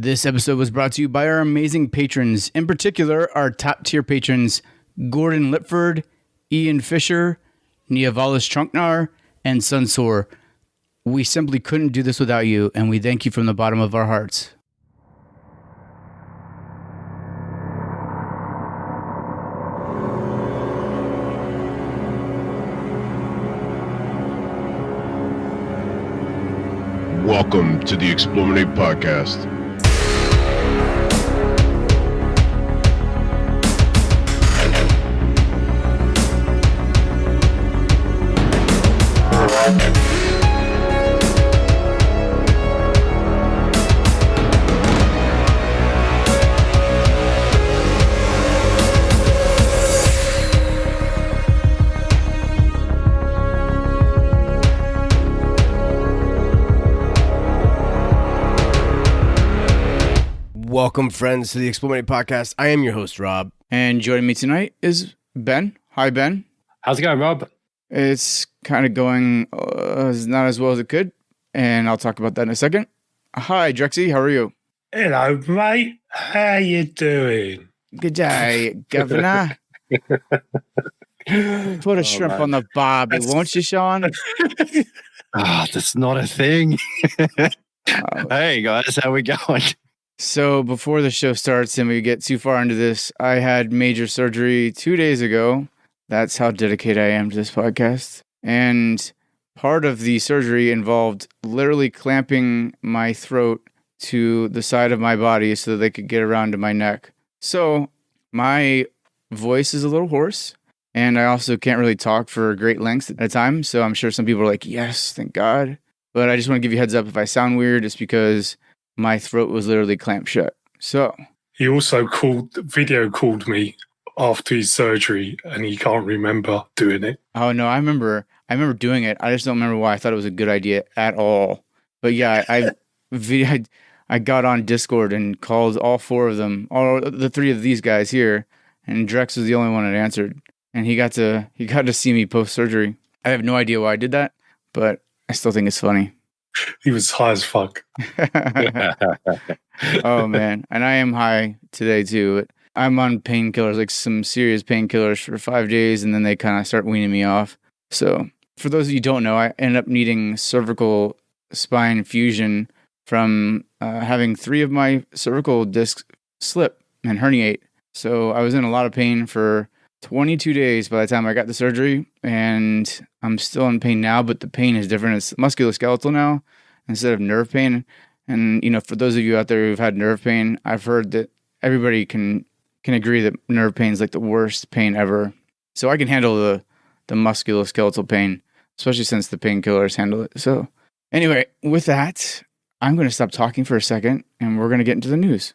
This episode was brought to you by our amazing patrons, in particular, our top tier patrons, Gordon Lipford, Ian Fisher, Niavalis Trunknar, and Sunsor. We simply couldn't do this without you, and we thank you from the bottom of our hearts. Welcome to the Explominate Podcast. Welcome, friends, to the Explominate Podcast. I am your host, Rob. And joining me tonight is Ben. Hi, Ben. How's it going, Rob? It's kind of going not as well as it could, and I'll talk about that in a second. Hi, Drexy. How are you? Hello, mate. How you doing? Good day, Governor. Put a shrimp on the barbie, won't you, Shaun? That's not a thing. Hey, guys, how we going? So before the show starts and we get too far into this, I had major surgery 2 days ago. That's how dedicated I am to this podcast. And part of the surgery involved literally clamping my throat to the side of my body so that they could get around to my neck. So my voice is a little hoarse, and I also can't really talk for great lengths at a time. So I'm sure some people are like, yes, thank God. But I just want to give you a heads up if I sound weird, it's because my throat was literally clamped shut. So He also video called me after his surgery, and he can't remember doing it. oh no, I remember doing it. I just don't remember why I thought it was a good idea at all. But yeah, I got on Discord and called all four of them, all the three of these guys here, and Drex was the only one that answered. And he got to see me post surgery. I have no idea why I did that, but I still think it's funny. He was high as fuck. Oh man, and I am high today too. I'm on painkillers, like some serious painkillers for 5 days, and then they kind of start weaning me off. So for those of you who don't know, I ended up needing cervical spine fusion from having 3 of my cervical discs slip and herniate. So I was in a lot of pain for 22 days by the time I got the surgery, and I'm still in pain now, but the pain is different. It's musculoskeletal now instead of nerve pain. And, you know, for those of you out there who've had nerve pain, I've heard that everybody can agree that nerve pain is like the worst pain ever. So I can handle the musculoskeletal pain, especially since the painkillers handle it. So anyway, with that, I'm going to stop talking for a second, and we're going to get into the news.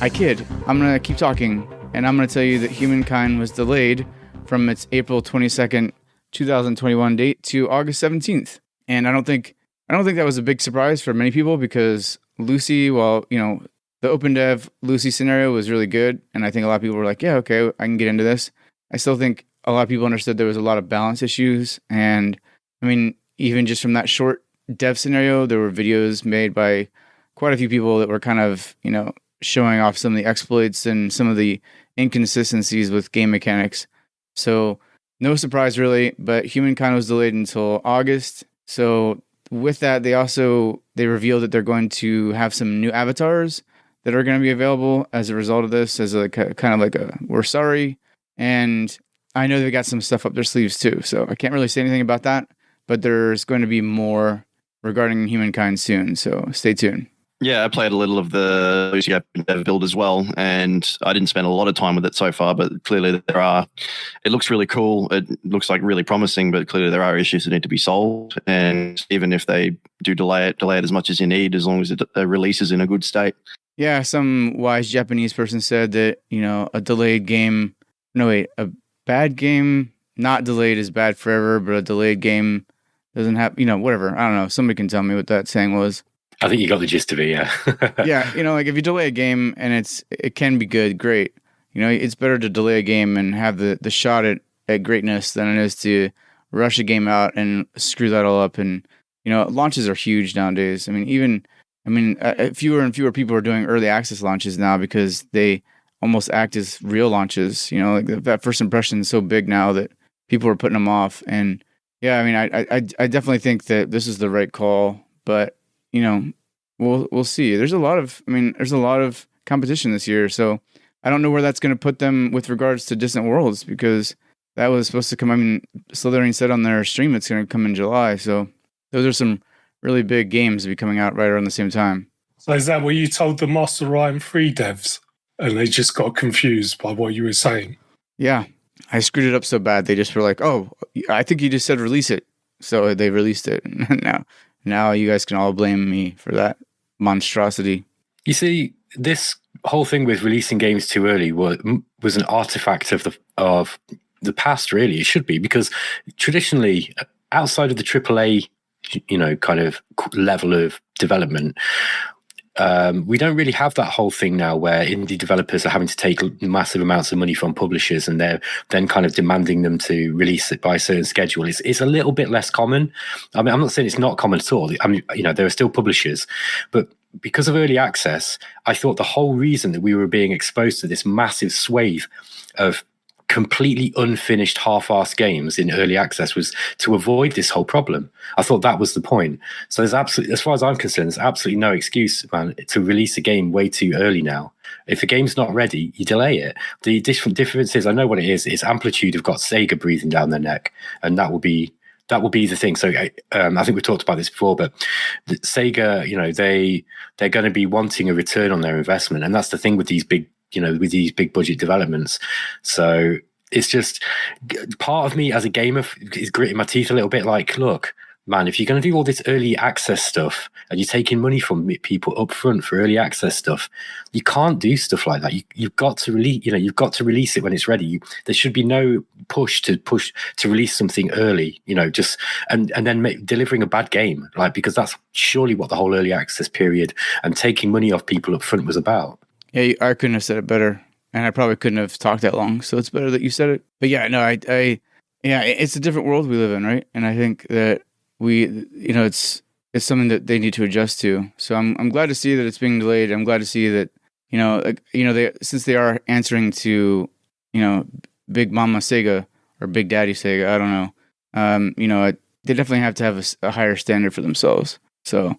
I kid. I'm going to keep talking, and I'm going to tell you that Humankind was delayed from its April 22nd, 2021 date to August 17th. And I don't think that was a big surprise for many people, because Lucy, well, you know, the open dev Lucy scenario was really good, and I think a lot of people were like, yeah, okay, I can get into this. I still think a lot of people understood there was a lot of balance issues, and I mean, even just from that short dev scenario, there were videos made by quite a few people that were kind of, you know, showing off some of the exploits and some of the inconsistencies with game mechanics. So no surprise really, but Humankind was delayed until August. So with that, they revealed that they're going to have some new avatars that are going to be available as a result of this, as a kind of like a we're sorry. And I know they've got some stuff up their sleeves too, so I can't really say anything about that, but there's going to be more regarding Humankind soon, so stay tuned. Yeah, I played a little of the Lucy Open Dev build as well, and I didn't spend a lot of time with it so far, but clearly it looks really cool. It looks like really promising, but clearly there are issues that need to be solved. And even if they do delay it as much as you need, as long as it releases in a good state. Yeah, some wise Japanese person said that, you know, a bad game not delayed is bad forever, but a delayed game doesn't have, whatever. I don't know. Somebody can tell me what that saying was. I think you got the gist of it, yeah. Yeah, like if you delay a game and it can be good, great. It's better to delay a game and have the shot at greatness than it is to rush a game out and screw that all up. And launches are huge nowadays. Fewer and fewer people are doing early access launches now because they almost act as real launches. Like that first impression is so big now that people are putting them off. And yeah, I definitely think that this is the right call, but we'll see. There's a lot of competition this year, so I don't know where that's going to put them with regards to Distant Worlds, because that was supposed to come. Slytherin said on their stream it's going to come in July, so those are some really big games to be coming out right around the same time. So is that what you told the Master Ryan 3 devs, and they just got confused by what you were saying? Yeah, I screwed it up so bad. They just were like, "Oh, I think you just said release it," so they released it. Now you guys can all blame me for that monstrosity. You see, this whole thing with releasing games too early was an artifact of the past. Really, it should be, because traditionally, outside of the AAA, kind of level of development, we don't really have that whole thing now where indie developers are having to take massive amounts of money from publishers and they're then kind of demanding them to release it by a certain schedule. It's a little bit less common. I'm not saying it's not common at all. There are still publishers, but because of early access, I thought the whole reason that we were being exposed to this massive swathe of completely unfinished half-assed games in early access was to avoid this whole problem. I thought that was the point. So there's absolutely, as far as I'm concerned, there's absolutely no excuse, man, to release a game way too early now. If a game's not ready, you delay it. The difference is, I know what it is. It's Amplitude have got Sega breathing down their neck, and that will be the thing. So I think we talked about this before, but Sega, they're going to be wanting a return on their investment, and that's the thing with these big budget developments. So it's just, part of me as a gamer is gritting my teeth a little bit like, look, man, if you're going to do all this early access stuff and you're taking money from people up front for early access stuff, you can't do stuff like that. You've got to release it when it's ready. There should be no push to release something early, and then delivering a bad game, because that's surely what the whole early access period and taking money off people up front was about. Yeah, I couldn't have said it better, and I probably couldn't have talked that long, so it's better that you said it. But yeah, no, it's a different world we live in, right? And I think that it's something that they need to adjust to. So I'm glad to see that it's being delayed. I'm glad to see that, since they are answering to, Big Mama Sega or Big Daddy Sega, I don't know, they definitely have to have a higher standard for themselves. So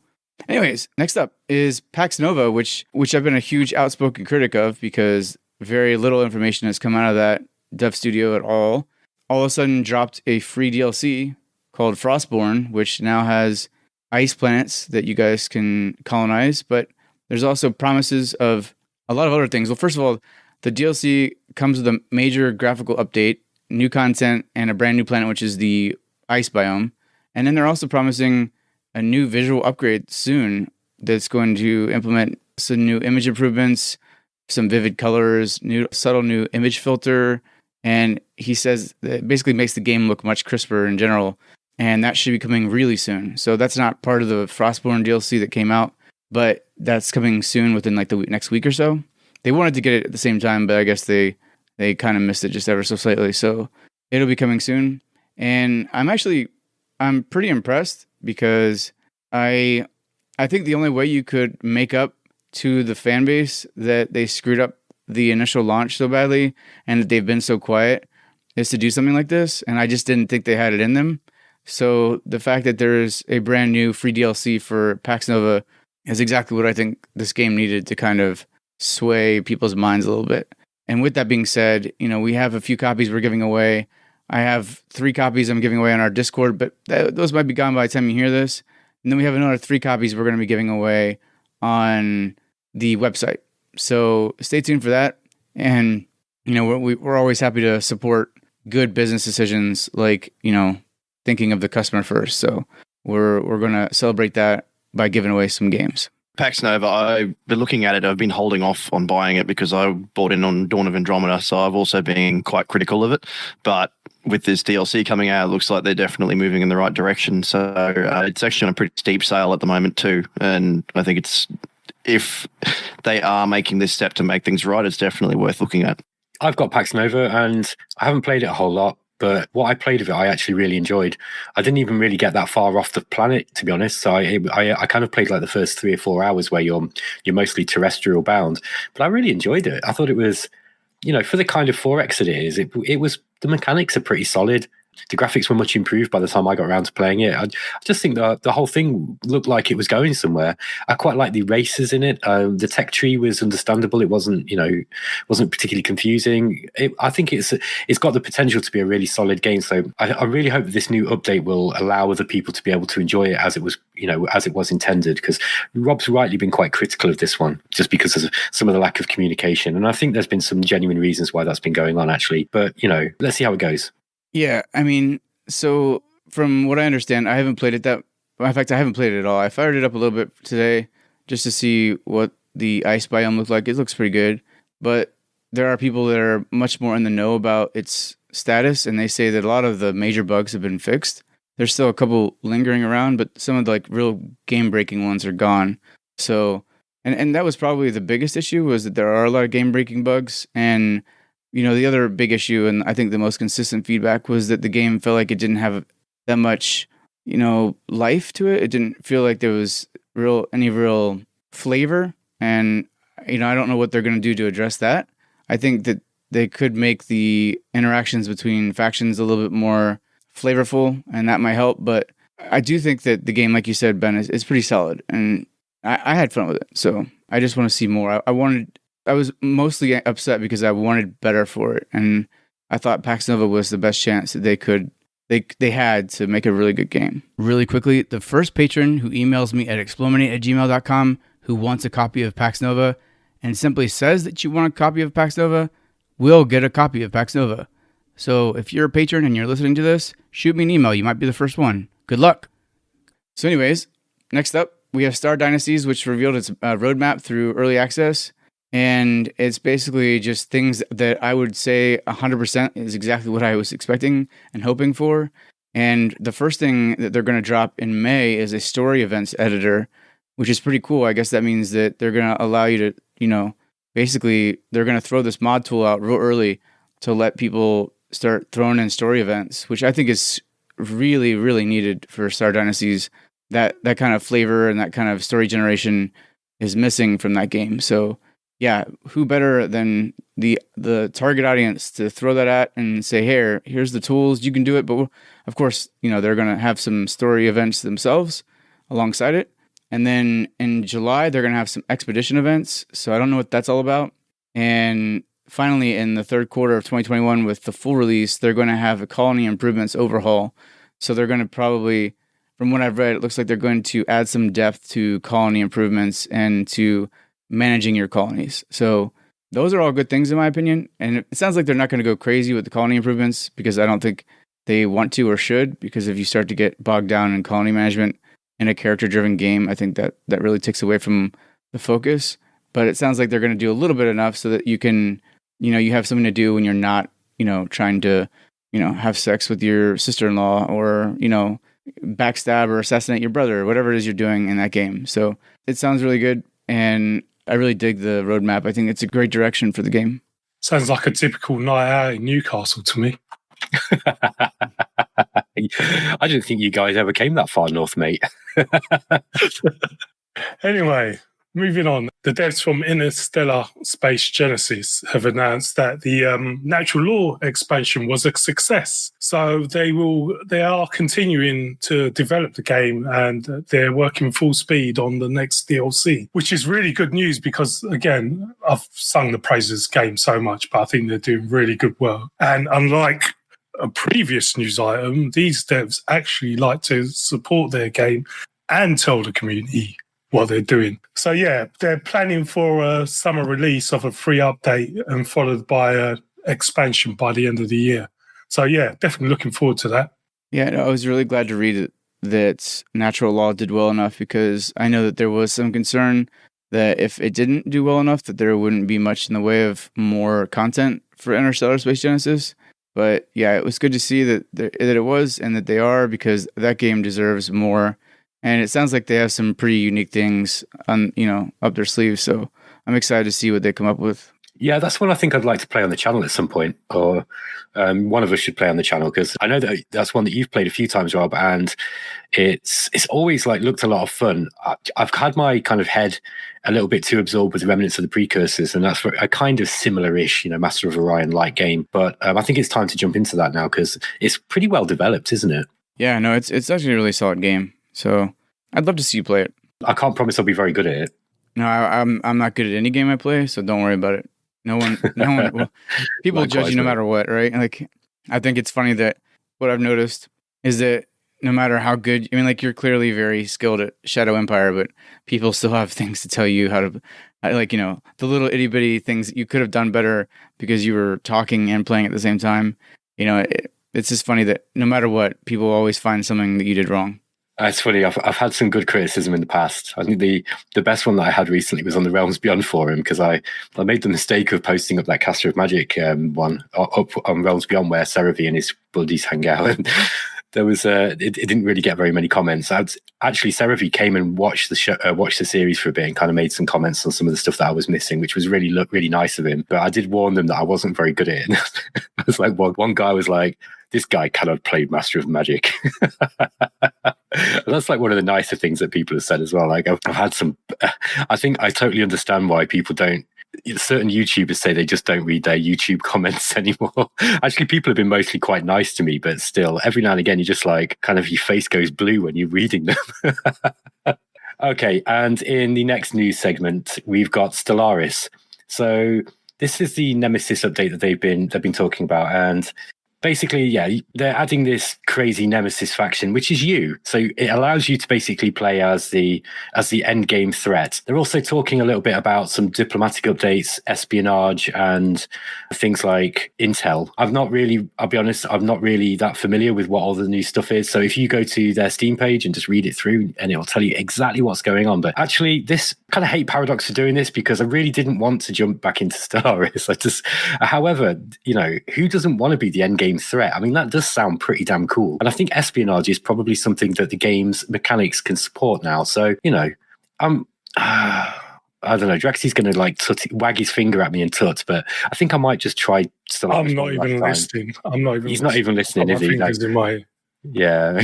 anyways, next up is Pax Nova, which I've been a huge outspoken critic of because very little information has come out of that dev studio at all. All of a sudden dropped a free DLC called Frostborn, which now has ice planets that you guys can colonize, but there's also promises of a lot of other things. Well, first of all, the DLC comes with a major graphical update, new content, and a brand new planet, which is the ice biome. And then they're also promising a new visual upgrade soon that's going to implement some new image improvements, some vivid colors, subtle new image filter. And he says that it basically makes the game look much crisper in general. And that should be coming really soon. So that's not part of the Frostborn DLC that came out, but that's coming soon within the next week or so. They wanted to get it at the same time, but I guess they kind of missed it just ever so slightly. So it'll be coming soon. And I'm pretty impressed because I think the only way you could make up to the fan base that they screwed up the initial launch so badly and that they've been so quiet is to do something like this. And I just didn't think they had it in them. So the fact that there's a brand new free DLC for Pax Nova is exactly what I think this game needed to kind of sway people's minds a little bit. And with that being said, we have a few copies we're giving away. I have 3 copies I'm giving away on our Discord, but those might be gone by the time you hear this. And then we have another 3 copies we're going to be giving away on the website. So stay tuned for that. And, we're always happy to support good business decisions like, thinking of the customer first. So we're going to celebrate that by giving away some games. Pax Nova, I've been looking at it. I've been holding off on buying it because I bought in on Dawn of Andromeda, so I've also been quite critical of it. But with this DLC coming out, it looks like they're definitely moving in the right direction. So it's actually on a pretty steep sale at the moment too. And I think if they are making this step to make things right, it's definitely worth looking at. I've got Pax Nova, and I haven't played it a whole lot, but what I played of it, I actually really enjoyed. I didn't even really get that far off the planet, to be honest. So I kind of played like the first 3 or 4 hours where you're mostly terrestrial bound, but I really enjoyed it. I thought it was, for the kind of 4X it is, it was, the mechanics are pretty solid. The graphics were much improved by the time I got around to playing it. I just think the whole thing looked like it was going somewhere. I quite like the races in it. The tech tree was understandable. It wasn't particularly confusing. I think it's got the potential to be a really solid game. So I really hope that this new update will allow other people to be able to enjoy it as it was intended. Because Rob's rightly been quite critical of this one, just because of some of the lack of communication. And I think there's been some genuine reasons why that's been going on, actually. But let's see how it goes. Yeah, I mean, so from what I understand, I haven't played it in fact, I haven't played it at all. I fired it up a little bit today just to see what the ice biome looked like. It looks pretty good, but there are people that are much more in the know about its status, and they say that a lot of the major bugs have been fixed. There's still a couple lingering around, but some of the like real game-breaking ones are gone. So, and that was probably the biggest issue, was that there are a lot of game-breaking bugs, and the other big issue, and I think the most consistent feedback, was that the game felt like it didn't have that much, life to it. It didn't feel like there was any real flavor. And, I don't know what they're going to do to address that. I think that they could make the interactions between factions a little bit more flavorful, and that might help. But I do think that the game, like you said, Ben, is pretty solid. And I had fun with it. So I just want to see more. I was mostly upset because I wanted better for it, and I thought Pax Nova was the best chance that they had to make a really good game. Really quickly, the first patron who emails me at explominate@gmail.com who wants a copy of Pax Nova and simply says that you want a copy of Pax Nova will get a copy of Pax Nova. So if you're a patron and you're listening to this, shoot me an email. You might be the first one. Good luck. So anyways, next up, we have Star Dynasties, which revealed its roadmap through early access. And it's basically just things that I would say 100% is exactly what I was expecting and hoping for. And the first thing that they're going to drop in May is a story events editor, which is pretty cool. I guess that means that they're going to allow you to, basically they're going to throw this mod tool out real early to let people start throwing in story events, which I think is really, really needed for Star Dynasties. That kind of flavor and that kind of story generation is missing from that game. So yeah, who better than the target audience to throw that at and say, here's the tools, you can do it. But of course, they're going to have some story events themselves alongside it. And then in July, they're going to have some expedition events. So I don't know what that's all about. And finally, in the third quarter of 2021, with the full release, they're going to have a colony improvements overhaul. So they're going to probably, from what I've read, it looks like they're going to add some depth to colony improvements and to managing your colonies. So those are all good things in my opinion. And it sounds like they're not going to go crazy with the colony improvements, because I don't think they want to or should, because if you start to get bogged down in colony management in a character-driven game, I think that really takes away from the focus. But it sounds like they're going to do a little bit enough so that you can, you have something to do when you're not, trying to, have sex with your sister-in-law or, backstab or assassinate your brother or whatever it is you're doing in that game. So it sounds really good. And I really dig the roadmap. I think it's a great direction for the game. Sounds like a typical night out in Newcastle to me. I didn't think you guys ever came that far north, mate. Anyway, moving on. The devs from Interstellar Space Genesis have announced that the natural law expansion was a success. So they are continuing to develop the game, and they're working full speed on the next DLC, which is really good news because, again, I've sung the praises of this game so much, but I think they're doing really good work. And unlike a previous news item, these devs actually like to support their game and tell the community what they're doing. So yeah, they're planning for a summer release of a free update and followed by an expansion by the end of the year. So yeah, definitely looking forward to that. Yeah, no, I was really glad to read that Natural Law did well enough, because I know that there was some concern that if it didn't do well enough, that there wouldn't be much in the way of more content for Interstellar Space Genesis. But yeah, it was good to see that it was and that they are, because that game deserves more. And it sounds like they have some pretty unique things on, up their sleeves. So I'm excited to see what they come up with. Yeah, that's one I think I'd like to play on the channel at some point, or one of us should play on the channel, because I know that that's one that you've played a few times, Rob, and it's always like looked a lot of fun. I've had my kind of head a little bit too absorbed with the remnants of the precursors, and that's a kind of similar-ish, Master of Orion-like game. But I think it's time to jump into that now, because it's pretty well developed, isn't it? Yeah, no, it's actually a really solid game. So I'd love to see you play it. I can't promise I'll be very good at it. No, I'm not good at any game I play, so don't worry about it. No one. Well, people judge you no matter what, right? Like, I think it's funny that what I've noticed is that no matter how good, like, you're clearly very skilled at Shadow Empire, but people still have things to tell you how to, like, the little itty bitty things that you could have done better because you were talking and playing at the same time. It's just funny that no matter what, people always find something that you did wrong. It's funny. I've had some good criticism in the past. I think the best one that I had recently was on the Realms Beyond forum, because I made the mistake of posting up that Caster of Magic one up on Realms Beyond where Cerevi and his buddies hang out, and there was it didn't really get very many comments. Actually, Cerevi came and watched the show, watched the series for a bit, and kind of made some comments on some of the stuff that I was missing, which was really nice of him. But I did warn them that I wasn't very good at it. It was like one guy was like, "This guy cannot play Master of Magic." That's like one of the nicer things that people have said as well. Like, I've had some, I think I totally understand why people don't, certain YouTubers say they just don't read their YouTube comments anymore. Actually, people have been mostly quite nice to me, but still, every now and again, you just like, kind of your face goes blue when you're reading them. Okay, and in the next news segment, we've got Stellaris. So this is the Nemesis update that they've been talking about, and basically, yeah, they're adding this crazy Nemesis faction, which is you. So it allows you to basically play as the end game threat. They're also talking a little bit about some diplomatic updates, espionage, and things like intel. I'll be honest, I'm not really that familiar with what all the new stuff is. So if you go to their Steam page and just read it through, and it'll tell you exactly what's going on. But actually, this kind of hate Paradox for doing this, because I really didn't want to jump back into Stellaris. However, who doesn't want to be the end game threat? I mean, that does sound pretty damn cool, and I think espionage is probably something that the game's mechanics can support now. So I don't know, Drexy's going to wag his finger at me and tut, but I think I might just try Stellaris. I'm not even listening. He's not even listening, is he? Yeah.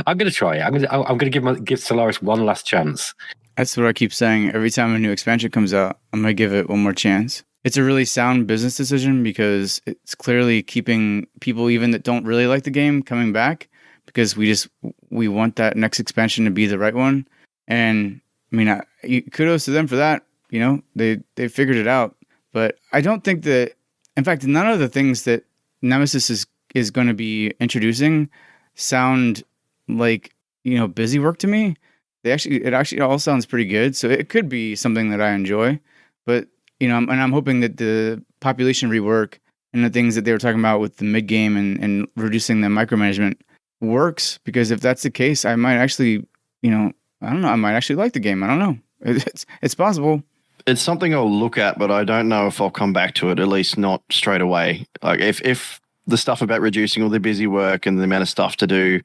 I'm going to try it. I'm going to give Stellaris one last chance. That's what I keep saying. Every time a new expansion comes out, I'm going to give it one more chance. It's a really sound business decision, because it's clearly keeping people, even that don't really like the game, coming back, because we want that next expansion to be the right one. And I mean, kudos to them for that. They figured it out. But I don't think that, in fact, none of the things that Nemesis is going to be introducing sound like, busy work to me. It actually all sounds pretty good. So it could be something that I enjoy. But and I'm hoping that the population rework and the things that they were talking about with the mid game and reducing the micromanagement works, because if that's the case, I might actually, I don't know, I might actually like the game. I don't know. It's possible. It's something I'll look at, but I don't know if I'll come back to it, at least not straight away. Like, if the stuff about reducing all the busy work and the amount of stuff to do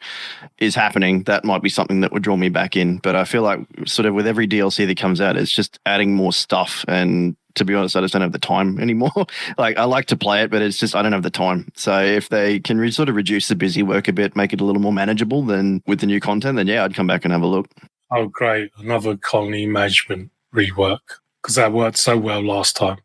is happening, that might be something that would draw me back in. But I feel like sort of with every DLC that comes out, it's just adding more stuff. And to be honest, I just don't have the time anymore. Like, I like to play it, but it's just I don't have the time. So if they can sort of reduce the busy work a bit, make it a little more manageable than with the new content, then yeah, I'd come back and have a look. Oh, great. Another colony management rework, because that worked so well last time.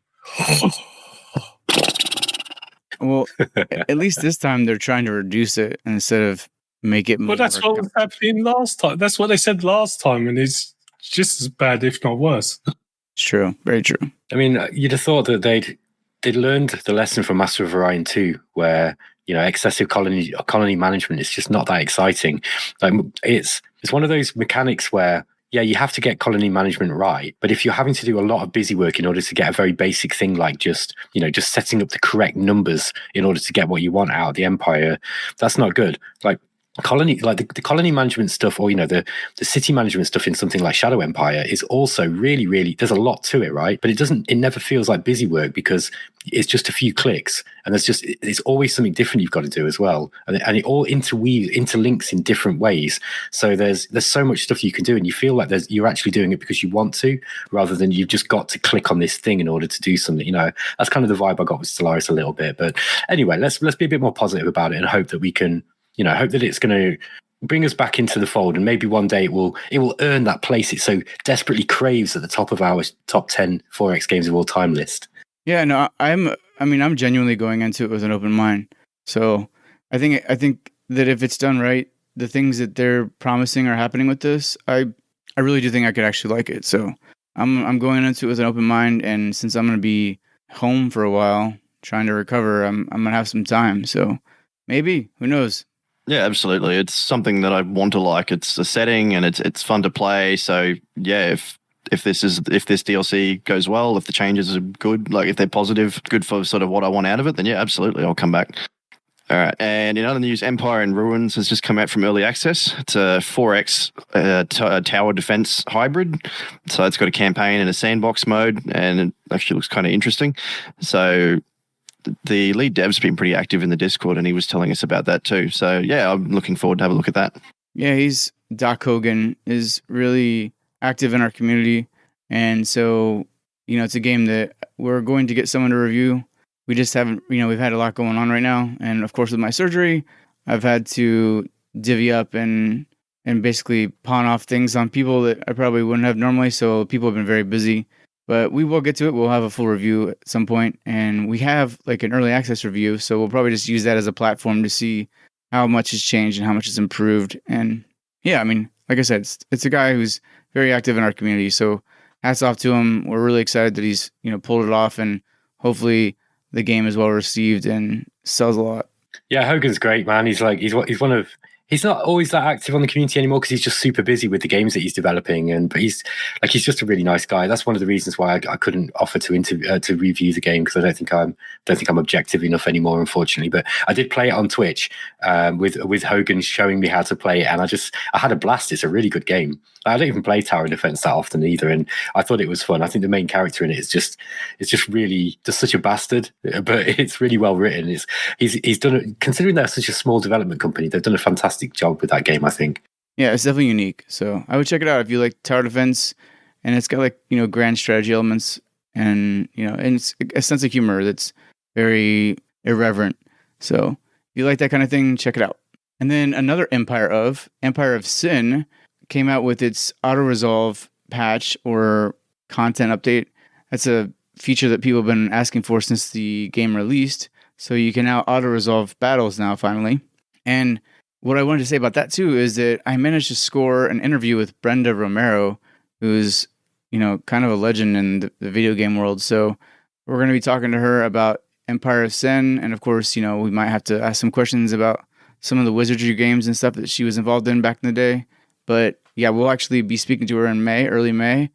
Well, at least this time they're trying to reduce it instead of make it more. Well, that's what was happening last time. That's what they said last time, and it's just as bad, if not worse. It's true. Very true. I mean, you'd have thought that they'd learned the lesson from Master of Orion 2, where excessive colony management is just not that exciting. Like, it's one of those mechanics where, yeah, you have to get colony management right, but if you're having to do a lot of busy work in order to get a very basic thing like just setting up the correct numbers in order to get what you want out of the Empire, that's not good. Like, colony, like the colony management stuff, or the city management stuff in something like Shadow Empire is also really, really, there's a lot to it, right? But it never feels like busy work because it's just a few clicks, and there's always something different you've got to do as well, and it all interlinks in different ways. So there's so much stuff you can do, and you feel like you're actually doing it because you want to, rather than you've just got to click on this thing in order to do something. That's kind of the vibe I got with Stellaris a little bit. But anyway, let's be a bit more positive about it and hope that we can. Hope that it's going to bring us back into the fold, and maybe one day it will earn that place it so desperately craves at the top of our top 10 4X games of all time list. Yeah, no, I'm genuinely going into it with an open mind. So I think that if it's done right, the things that they're promising are happening with this. I really do think I could actually like it. So I'm going into it with an open mind, and since I'm going to be home for a while trying to recover, I'm going to have some time. So maybe, who knows? Yeah, absolutely. It's something that I want to like. It's a setting and it's fun to play. So yeah, if this DLC goes well, if the changes are good, like if they're positive, good for sort of what I want out of it, then yeah, absolutely, I'll come back. All right. And in other news, Empire in Ruins has just come out from early access. It's a 4X tower defense hybrid. So it's got a campaign and a sandbox mode, and it actually looks kind of interesting. So the lead dev's been pretty active in the Discord, and he was telling us about that too. So yeah, I'm looking forward to have a look at that. Yeah, Doc Hogan is really active in our community, and so it's a game that we're going to get someone to review. We just haven't, we've had a lot going on right now, and of course with my surgery, I've had to divvy up and basically pawn off things on people that I probably wouldn't have normally. So people have been very busy. But we will get to it. We'll have a full review at some point, and we have like an early access review, so we'll probably just use that as a platform to see how much has changed and how much has improved. And yeah, like I said, it's a guy who's very active in our community, so hats off to him. We're really excited that he's pulled it off, and hopefully the game is well received and sells a lot. Yeah, Hogan's great, man. He's one of. He's not always that active on the community anymore because he's just super busy with the games that he's developing, but he's just a really nice guy. That's one of the reasons why I couldn't offer to review the game, because I don't think I'm objective enough anymore, unfortunately. But I did play it on Twitch with Hogan showing me how to play it, and I had a blast. It's a really good game. I don't even play tower defense that often either, and I thought it was fun. I think the main character in it is just really just such a bastard, but it's really well written. He's done it, considering they're such a small development company. They've done a fantastic job with that game, I think. Yeah, it's definitely unique. So I would check it out if you like tower defense, and it's got grand strategy elements, and and it's a sense of humor that's very irreverent. So if you like that kind of thing, check it out. And then another Empire of Sin came out with its auto-resolve patch or content update. That's a feature that people have been asking for since the game released. So you can now auto-resolve battles now, finally. And what I wanted to say about that too is that I managed to score an interview with Brenda Romero, who's, kind of a legend in the video game world. So we're going to be talking to her about Empire of Sin. And of course, we might have to ask some questions about some of the wizardry games and stuff that she was involved in back in the day. But yeah, we'll actually be speaking to her in early May,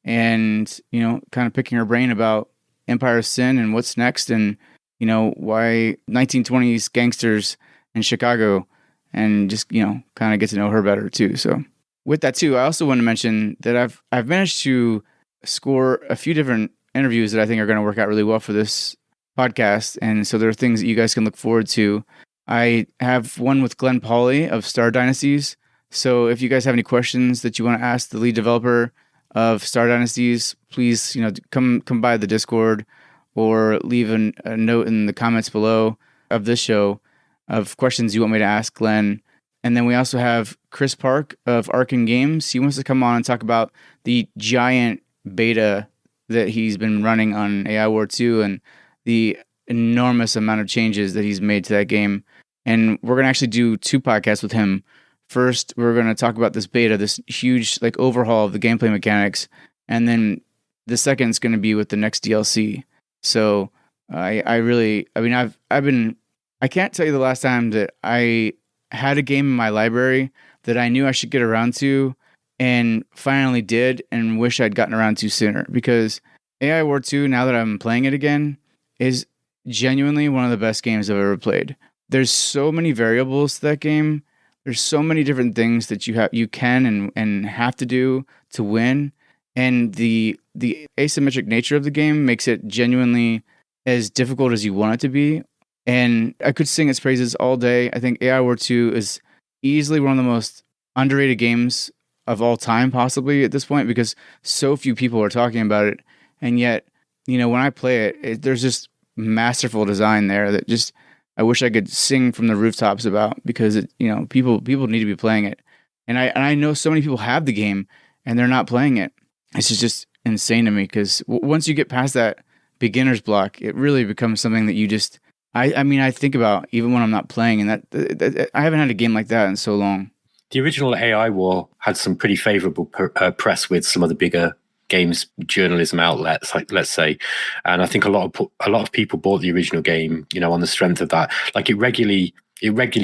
and, kind of picking her brain about Empire of Sin and what's next, and, why 1920s gangsters in Chicago, and just, kind of get to know her better too. So with that too, I also want to mention that I've managed to score a few different interviews that I think are going to work out really well for this podcast. And so there are things that you guys can look forward to. I have one with Glenn Pauly of Star Dynasties. So if you guys have any questions that you want to ask the lead developer of Star Dynasties, please, come by the Discord or leave a note in the comments below of this show of questions you want me to ask Glenn. And then we also have Chris Park of Arkin Games. He wants to come on and talk about the giant beta that he's been running on AI War 2 and the enormous amount of changes that he's made to that game. And we're going to actually do 2 podcasts with him. First, we're going to talk about this beta, this huge overhaul of the gameplay mechanics. And then the second is going to be with the next DLC. So I can't tell you the last time that I had a game in my library that I knew I should get around to and finally did, and wish I'd gotten around to sooner, because AI War 2, now that I'm playing it again, is genuinely one of the best games I've ever played. There's so many variables to that game. there's so many different things that you can and have to do to win, and the asymmetric nature of the game makes it genuinely as difficult as you want it to be. And I could sing its praises all day. I think AI War 2 is easily one of the most underrated games of all time, possibly at this point, because so few people are talking about it. And yet, when I play it, there's just masterful design there that just I wish I could sing from the rooftops about, because people need to be playing it. And I know so many people have the game and they're not playing it. It's just insane to me, because once you get past that beginner's block, it really becomes something that you just I think about even when I'm not playing, and that I haven't had a game like that in so long. The original AI War had some pretty favorable press with some of the bigger games journalism outlets, like, let's say, and I think a lot of people bought the original game, on the strength of that. Like it regularly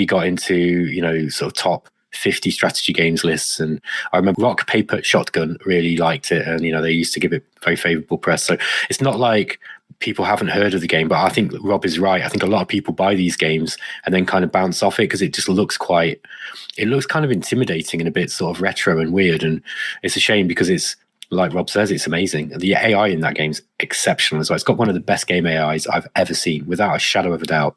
got into sort of top 50 strategy games lists, and I remember Rock Paper Shotgun really liked it, and they used to give it very favorable press. So it's not like people haven't heard of the game, but I think Rob is right. I think a lot of people buy these games and then kind of bounce off it because it just looks kind of intimidating and a bit sort of retro and weird, and it's a shame because it's, like Rob says, it's amazing. The AI in that game's exceptional as well. It's got one of the best game AIs I've ever seen, without a shadow of a doubt.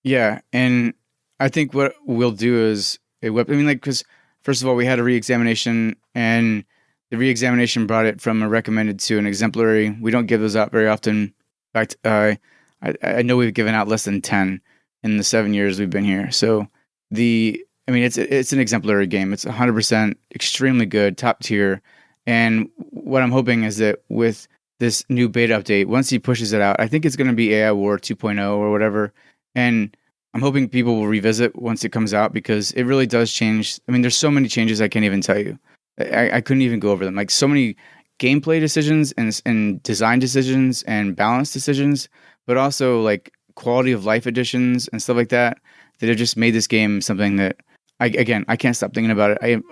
Yeah, and I think what we'll do is because first of all, we had a re-examination, and the re-examination brought it from a recommended to an exemplary. We don't give those out very often. In fact, I know we've given out less than 10 in the 7 years we've been here. So it's an exemplary game. It's 100% extremely good, top tier. And what I'm hoping is that with this new beta update, once he pushes it out, I think it's going to be AI War 2.0 or whatever. And I'm hoping people will revisit once it comes out, because it really does change. There's so many changes I can't even tell you. I couldn't even go over them. Like so many gameplay decisions and design decisions and balance decisions, but also like quality of life additions and stuff like that have just made this game something that I can't stop thinking about it.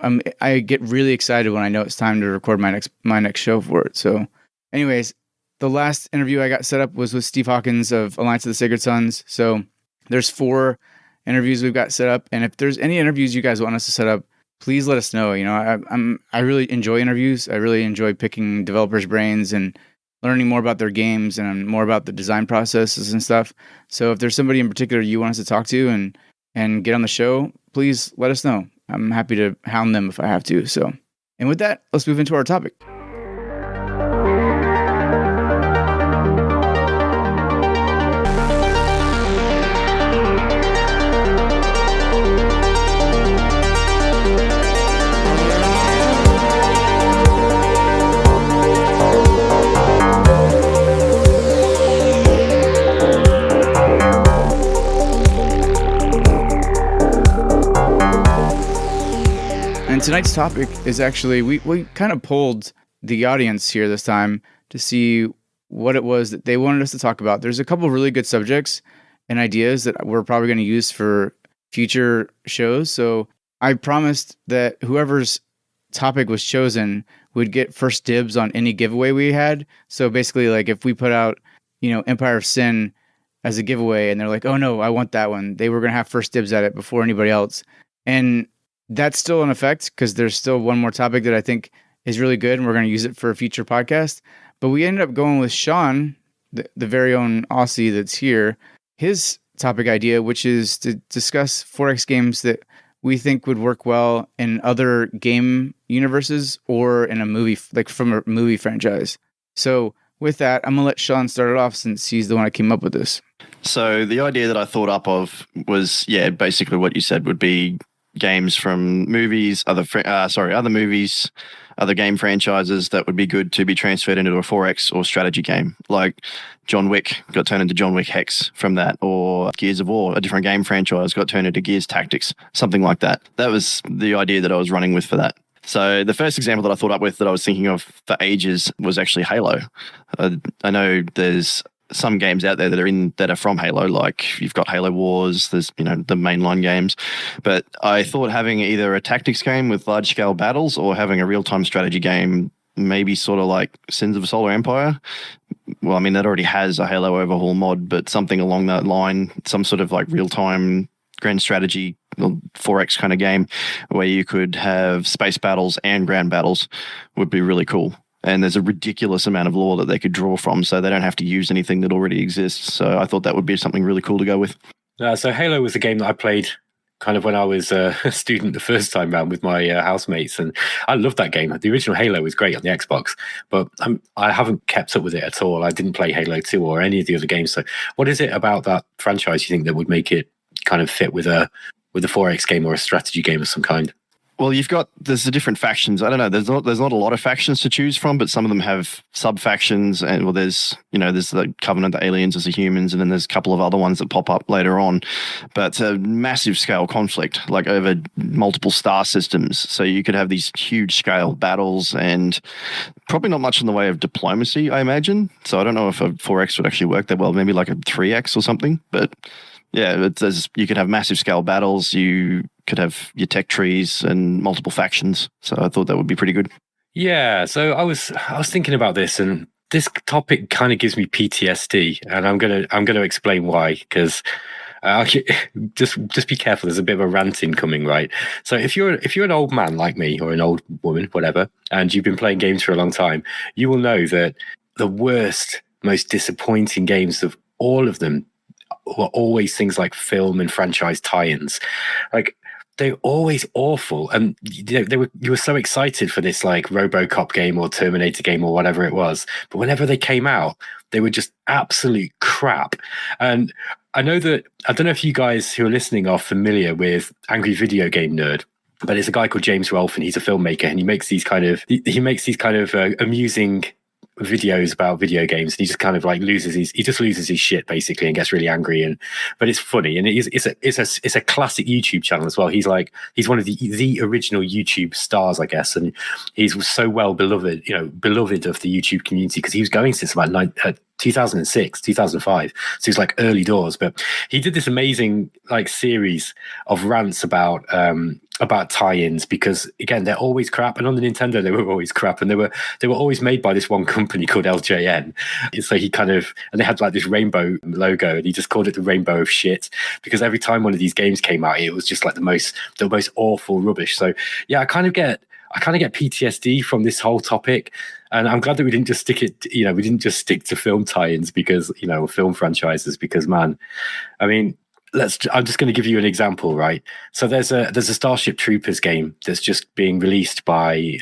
I get really excited when I know it's time to record my next show for it. So anyways, the last interview I got set up was with Steve Hawkins of Alliance of the Sacred Sons. So there's 4 interviews we've got set up, and if there's any interviews you guys want us to set up, please let us know. I really enjoy interviews. I really enjoy picking developers' brains and learning more about their games and more about the design processes and stuff. So if there's somebody in particular you want us to talk to and get on the show, please let us know. I'm happy to hound them if I have to. So, and with that, let's move into our topic. And tonight's topic is actually, we kind of polled the audience here this time to see what it was that they wanted us to talk about. There's a couple of really good subjects and ideas that we're probably going to use for future shows. So I promised that whoever's topic was chosen would get first dibs on any giveaway we had. So basically, like if we put out, Empire of Sin as a giveaway and they're like, oh no, I want that one, they were going to have first dibs at it before anybody else. And that's still in effect, because there's still one more topic that I think is really good, and we're going to use it for a future podcast. But we ended up going with Shaun, the very own Aussie that's here, his topic idea, which is to discuss 4X games that we think would work well in other game universes or in a movie, like from a movie franchise. So with that, I'm going to let Shaun start it off, since he's the one that came up with this. So the idea that I thought up of was, basically what you said would be games from movies, other movies, other game franchises that would be good to be transferred into a 4X or strategy game. Like John Wick got turned into John Wick Hex from that, or Gears of War, a different game franchise, got turned into Gears Tactics, something like that. That was the idea that I was running with for that. So the first example that I thought up with that I was thinking of for ages was actually Halo. I know there's some games out there that are from Halo, like you've got Halo Wars, there's the mainline games, but I thought having either a tactics game with large scale battles or having a real time strategy game, maybe sort of like Sins of a Solar Empire. Well, that already has a Halo overhaul mod, but something along that line, some sort of like real time grand strategy, 4X kind of game, where you could have space battles and ground battles, would be really cool. And there's a ridiculous amount of lore that they could draw from, so they don't have to use anything that already exists. So I thought that would be something really cool to go with. So Halo was a game that I played kind of when I was a student the first time round with my housemates, and I loved that game. The original Halo was great on the Xbox, but I haven't kept up with it at all. I didn't play Halo 2 or any of the other games. So what is it about that franchise you think that would make it kind of fit with a 4X game or a strategy game of some kind? Well, there's the different factions. I don't know. There's not a lot of factions to choose from, but some of them have sub factions, and there's the Covenant, the aliens, there's the humans, and then there's a couple of other ones that pop up later on. But it's a massive scale conflict, like over multiple star systems. So you could have these huge scale battles, and probably not much in the way of diplomacy, I imagine. So I don't know if a 4X would actually work that well. Maybe like a 3X or something, but. Yeah, you could have massive scale battles. You could have your tech trees and multiple factions. So I thought that would be pretty good. Yeah, so I was thinking about this, and this topic kind of gives me PTSD, and I'm gonna explain why. Because just be careful. There's a bit of a ranting coming, right? So if you're an old man like me or an old woman, whatever, and you've been playing games for a long time, you will know that the worst, most disappointing games of all of them were always things like film and franchise tie-ins. Like, they're always awful, and you were so excited for this like RoboCop game or Terminator game or whatever it was, but whenever they came out, they were just absolute crap. And I don't know if you guys who are listening are familiar with Angry Video Game Nerd, but it's a guy called James Rolfe, and he's a filmmaker, and he makes these kind of amusing videos about video games, and he just kind of like loses his shit basically and gets really angry, but it's funny, and it's a classic YouTube channel as well. He's one of the original YouTube stars, I guess, and he's so well beloved of the YouTube community because he was going since about 2006, 2005. So he's like early doors, but he did this amazing like series of rants about tie-ins, because again, they're always crap. And on the Nintendo, they were always crap, and they were always made by this one company called LJN. So and they had like this rainbow logo, and he just called it the rainbow of shit, because every time one of these games came out, it was just like the most awful rubbish. So yeah, I kind of get PTSD from this whole topic. And I'm glad that we didn't just stick to film tie-ins because, film franchises, because man, I mean, I'm just going to give you an example, right? So there's a Starship Troopers game that's just being released by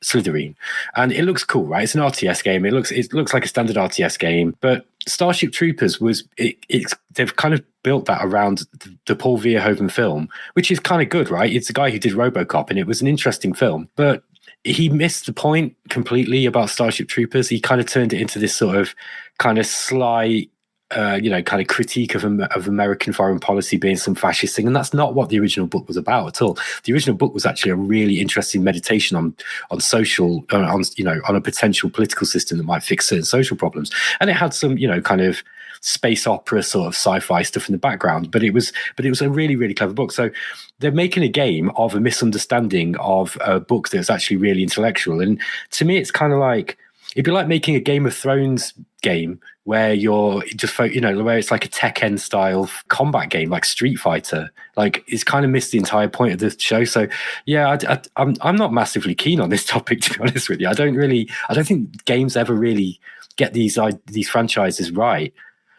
Slytherin, and it looks cool, right? It's an RTS game. It looks like a standard RTS game, but Starship Troopers they've kind of built that around the Paul Verhoeven film, which is kind of good, right? It's a guy who did RoboCop, and it was an interesting film, but he missed the point completely about Starship Troopers. He kind of turned it into this sort of kind of sly, kind of critique of American foreign policy being some fascist thing, and that's not what the original book was about at all. The original book was actually a really interesting meditation on social, on a potential political system that might fix certain social problems, and it had some, kind of space opera sort of sci-fi stuff in the background, but it was a really, really clever book. So they're making a game of a misunderstanding of a book that's actually really intellectual, and to me, it's kind of like, it'd be like making a Game of Thrones game where you're just, where it's like a Tekken style combat game, like Street Fighter. Like, it's kind of missed the entire point of the show. So yeah, I'm not massively keen on this topic, to be honest with you. I don't think games ever really get these franchises right.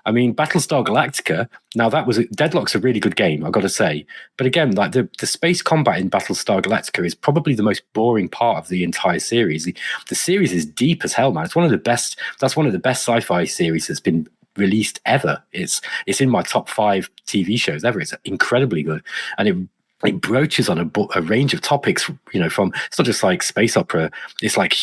I mean, Battlestar Galactica, now Deadlock's a really good game, I've got to say. But again, like the space combat in Battlestar Galactica is probably the most boring part of the entire series. The series is deep as hell, man. It's one of the best sci-fi series that's been released ever. It's in my top 5 TV shows ever. It's incredibly good. And it broaches on a range of topics, from, it's not just like space opera, it's like,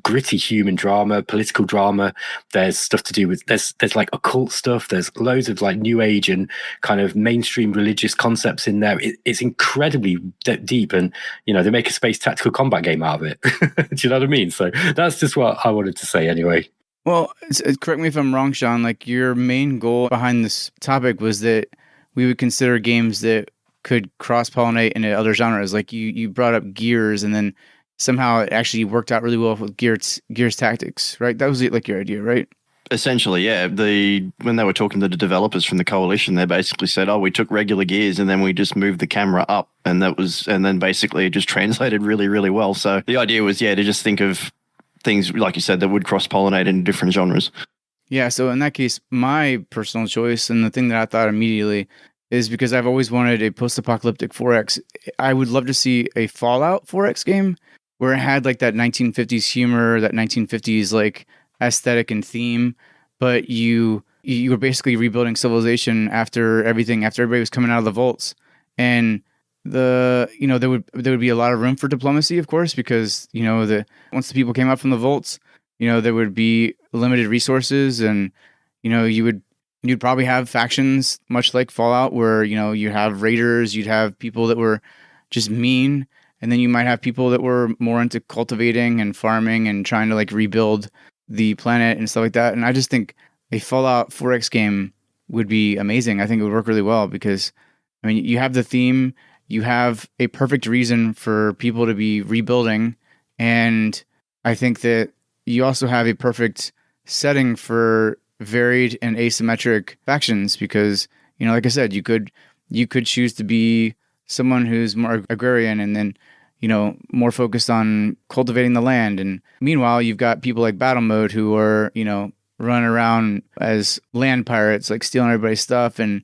gritty human drama, political drama. There's stuff to do with, there's like occult stuff. There's loads of like new age and kind of mainstream religious concepts in there. It's incredibly deep, and, they make a space tactical combat game out of it. Do you know what I mean? So that's just what I wanted to say anyway. Well, correct me if I'm wrong, Shaun, like your main goal behind this topic was that we would consider games that could cross-pollinate into other genres. Like you brought up Gears, and then somehow it actually worked out really well with Gears Tactics, right? That was like your idea, right? Essentially, yeah. When they were talking to the developers from the coalition, they basically said, "Oh, we took regular gears and then we just moved the camera up, and then basically it just translated really, really well." So the idea was, to just think of things like you said that would cross pollinate in different genres. Yeah. So in that case, my personal choice and the thing that I thought immediately is because I've always wanted a post-apocalyptic 4X. I would love to see a Fallout 4X game where it had like that 1950s humor, that 1950s like aesthetic and theme, but you were basically rebuilding civilization after everybody was coming out of the vaults, and there would be a lot of room for diplomacy, of course, because once the people came out from the vaults, there would be limited resources, and you'd probably have factions much like Fallout where you have raiders, you'd have people that were just mean, and then you might have people that were more into cultivating and farming and trying to like rebuild the planet and stuff like that. And I just think a Fallout 4X game would be amazing. I think it would work really well because, I mean, you have the theme, you have a perfect reason for people to be rebuilding, and I think that you also have a perfect setting for varied and asymmetric factions because, like I said, you could choose to be someone who's more agrarian and then more focused on cultivating the land. And meanwhile, you've got people like Battle Mode who are, running around as land pirates, like stealing everybody's stuff. And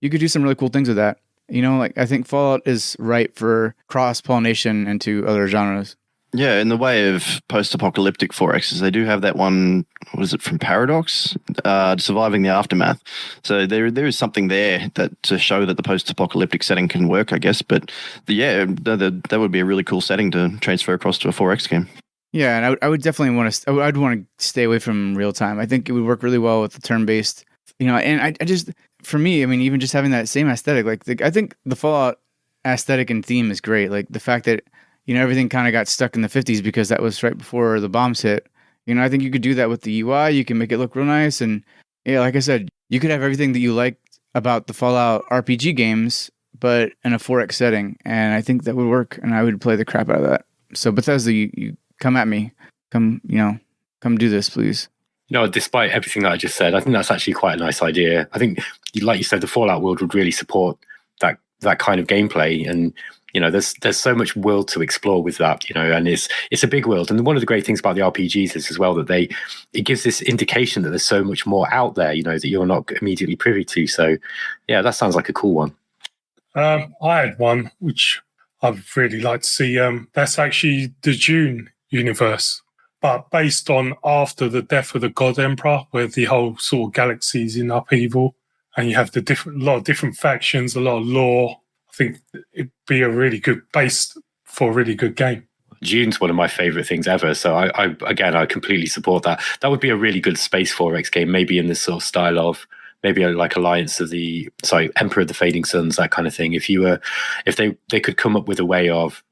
you could do some really cool things with that. I think Fallout is ripe for cross-pollination into other genres. Yeah, in the way of post-apocalyptic 4Xs, they do have that one, what is it, from Paradox? Surviving the Aftermath. So there is something there to show that the post-apocalyptic setting can work, I guess. But that would be a really cool setting to transfer across to a 4X game. Yeah, and I would definitely I'd want to stay away from real time. I think it would work really well with the turn-based, and I just, for me, I mean, even just having that same aesthetic, I think the Fallout aesthetic and theme is great. Like the fact that everything kind of got stuck in the 50s because that was right before the bombs hit. I think you could do that with the UI. You can make it look real nice. And yeah, like I said, you could have everything that you like about the Fallout RPG games, but in a 4X setting. And I think that would work. And I would play the crap out of that. So Bethesda, you come at me. Come do this, please. Despite everything that I just said, I think that's actually quite a nice idea. I think, like you said, the Fallout world would really support that kind of gameplay. And there's so much world to explore with that, and it's a big world. And one of the great things about the RPGs is as well that it gives this indication that there's so much more out there, that you're not immediately privy to. So yeah, that sounds like a cool one. I had one which I'd really like to see. That's actually the Dune universe, but based on after the death of the God Emperor, where the whole sort of galaxy is in upheaval, and you have a lot of different factions, a lot of lore. I think it'd be a really good base for a really good game. Dune's one of my favorite things ever. So I completely support that. That would be a really good Space 4X game, maybe in this sort of style of maybe like Emperor of the Fading Suns, that kind of thing. If they could come up with a way of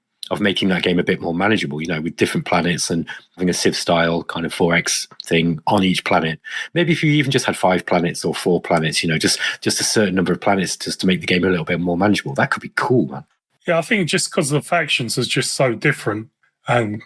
making that game a bit more manageable, with different planets and having a Civ style kind of 4X thing on each planet. Maybe if you even just had 5 planets or 4 planets, just a certain number of planets just to make the game a little bit more manageable. That could be cool, man. Yeah, I think just because the factions are just so different, and